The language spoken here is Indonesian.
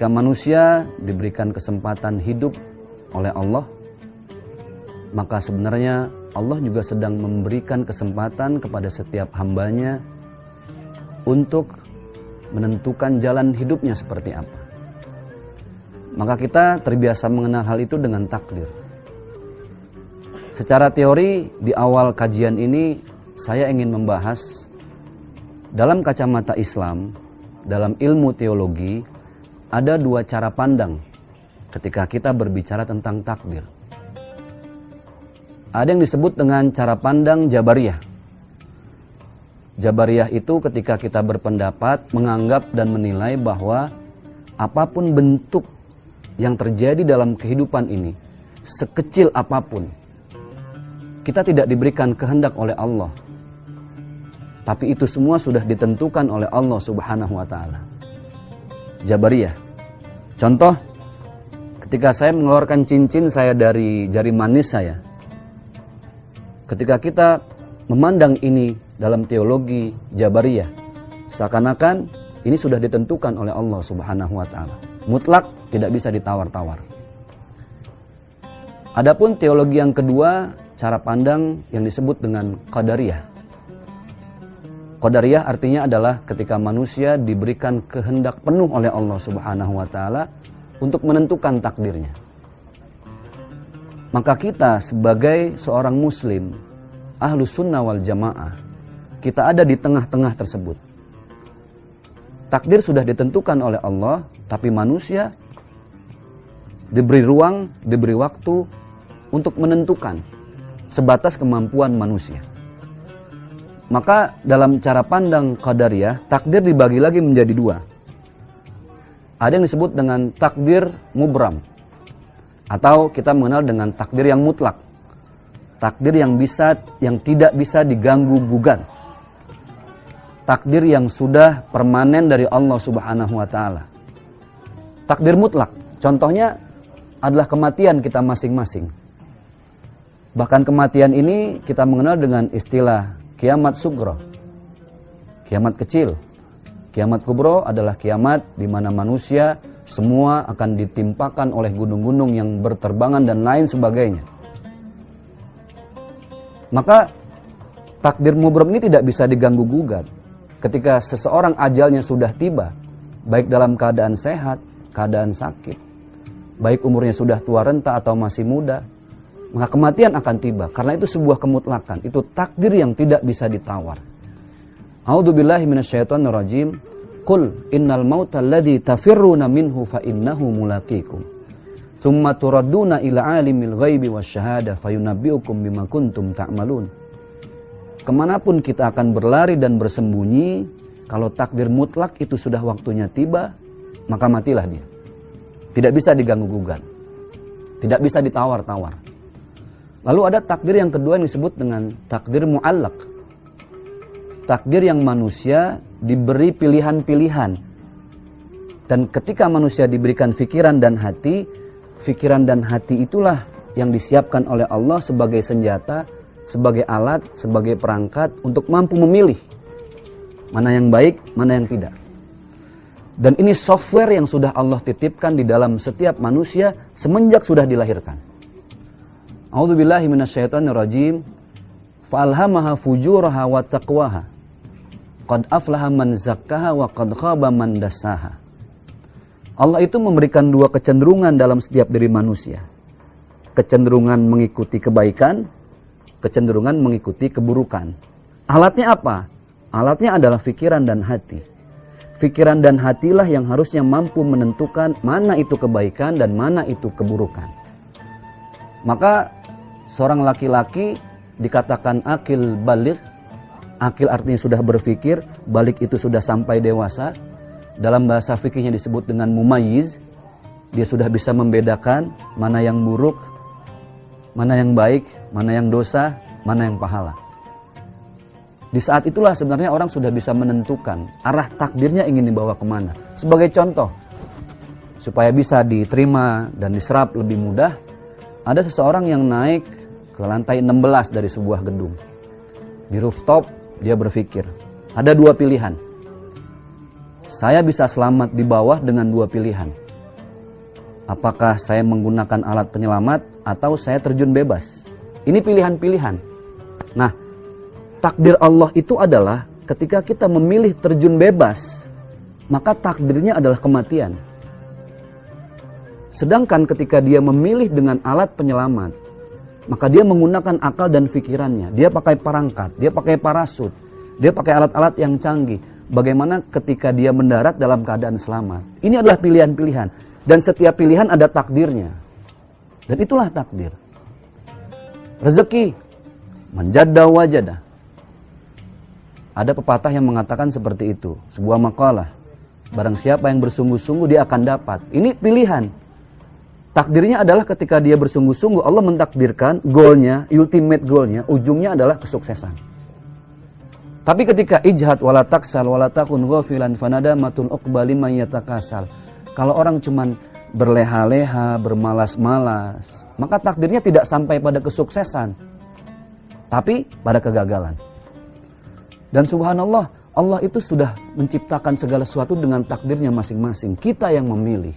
Ketika manusia diberikan kesempatan hidup oleh Allah, maka sebenarnya Allah juga sedang memberikan kesempatan kepada setiap hambanya untuk menentukan jalan hidupnya seperti apa. Maka kita terbiasa mengenal hal itu dengan takdir. Secara teori, di awal kajian ini saya ingin membahas dalam kacamata Islam, dalam ilmu teologi, ada dua cara pandang ketika kita berbicara tentang takdir. Ada yang disebut dengan cara pandang Jabariyah. Jabariyah itu ketika kita berpendapat, menganggap dan menilai bahwa apapun bentuk yang terjadi dalam kehidupan ini, sekecil apapun, kita tidak diberikan kehendak oleh Allah. Tapi itu semua sudah ditentukan oleh Allah Subhanahu wa Ta'ala. Jabariyah. Contoh, ketika saya mengeluarkan cincin saya dari jari manis saya, ketika kita memandang ini dalam teologi Jabariyah, seakan-akan ini sudah ditentukan oleh Allah Subhanahu wa Ta'ala. Mutlak, tidak bisa ditawar-tawar. Adapun teologi yang kedua, cara pandang yang disebut dengan Qadariyah. Qadariyah artinya adalah ketika manusia diberikan kehendak penuh oleh Allah Subhanahu wa Ta'ala untuk menentukan takdirnya. Maka kita sebagai seorang muslim, Ahlus Sunnah wal Jamaah, kita ada di tengah-tengah tersebut. Takdir sudah ditentukan oleh Allah, tapi manusia diberi ruang, diberi waktu untuk menentukan sebatas kemampuan manusia. Maka dalam cara pandang Qadariyah, takdir dibagi lagi menjadi dua. Ada yang disebut dengan takdir mubram, atau kita mengenal dengan takdir yang mutlak. Takdir yang tidak bisa diganggu gugat. Takdir yang sudah permanen dari Allah Subhanahu wa Ta'ala. Takdir mutlak, contohnya adalah kematian kita masing-masing. Bahkan kematian ini kita mengenal dengan istilah kiamat sugro, kiamat kecil. Kiamat kubro adalah kiamat di mana manusia semua akan ditimpakan oleh gunung-gunung yang berterbangan dan lain sebagainya. Maka takdir mubram ini tidak bisa diganggu gugat. Ketika seseorang ajalnya sudah tiba, baik dalam keadaan sehat, keadaan sakit, baik umurnya sudah tua renta atau masih muda, maka kematian akan tiba. Karena itu sebuah kemutlakan, itu takdir yang tidak bisa ditawar. A'udzubillahi minasyaitonirrajim. Qul innal mauta alladzi tafirruna minhu fa innahu mulaqikum. Tsumma turadduna ila alimil ghaibi wasyahada fayunabbiukum bima kuntum ta'malun. Kemanapun kita akan berlari dan bersembunyi, kalau takdir mutlak itu sudah waktunya tiba, maka matilah dia. Tidak bisa diganggu gugat, tidak bisa ditawar-tawar. Lalu ada takdir yang kedua yang disebut dengan takdir mu'allaq. Takdir yang manusia diberi pilihan-pilihan. Dan ketika manusia diberikan pikiran dan hati itulah yang disiapkan oleh Allah sebagai senjata, sebagai alat, sebagai perangkat untuk mampu memilih mana yang baik, mana yang tidak. Dan ini software yang sudah Allah titipkan di dalam setiap manusia semenjak sudah dilahirkan. A'udzubillahi minasyaitonirrajim. Fa'alhamaha fujuraha wa taqwaha. Qad aflaha man zakkaha wa qad khaba man dassaha. Allah itu memberikan dua kecenderungan dalam setiap diri manusia. Kecenderungan mengikuti kebaikan, kecenderungan mengikuti keburukan. Alatnya apa? Alatnya adalah pikiran dan hati. Pikiran dan hatilah yang harusnya mampu menentukan mana itu kebaikan dan mana itu keburukan. Maka seorang laki-laki dikatakan akil baligh. Akil artinya sudah berpikir, balik itu sudah sampai dewasa. Dalam bahasa fikihnya disebut dengan mumayyiz. Dia sudah bisa membedakan mana yang buruk, mana yang baik, mana yang dosa, mana yang pahala. Di saat itulah sebenarnya orang sudah bisa menentukan arah takdirnya ingin dibawa kemana. Sebagai contoh, supaya bisa diterima dan diserap lebih mudah, ada seseorang yang naik ke lantai 16 dari sebuah gedung. Di rooftop, dia berpikir, ada dua pilihan. Saya bisa selamat di bawah dengan dua pilihan. Apakah saya menggunakan alat penyelamat atau saya terjun bebas? Ini pilihan-pilihan. Nah, takdir Allah itu adalah ketika kita memilih terjun bebas, maka takdirnya adalah kematian. Sedangkan ketika dia memilih dengan alat penyelamat, maka dia menggunakan akal dan pikirannya. Dia pakai perangkat, dia pakai parasut, dia pakai alat-alat yang canggih. Bagaimana ketika dia mendarat dalam keadaan selamat? Ini adalah pilihan-pilihan. Dan setiap pilihan ada takdirnya. Dan itulah takdir. Rezeki, manjadda wajada. Ada pepatah yang mengatakan seperti itu. Sebuah makalah. Barang siapa yang bersungguh-sungguh dia akan dapat. Ini pilihan. Takdirnya adalah ketika dia bersungguh-sungguh, Allah mentakdirkan goalnya, ultimate goalnya, ujungnya adalah kesuksesan. Tapi ketika ijhad wala taksal wala takun ghafilan fanadamatun uqbali man yatakasal. Kalau orang cuman berleha-leha, bermalas-malas, maka takdirnya tidak sampai pada kesuksesan, tapi pada kegagalan. Dan subhanallah, Allah itu sudah menciptakan segala sesuatu dengan takdirnya masing-masing. Kita yang memilih.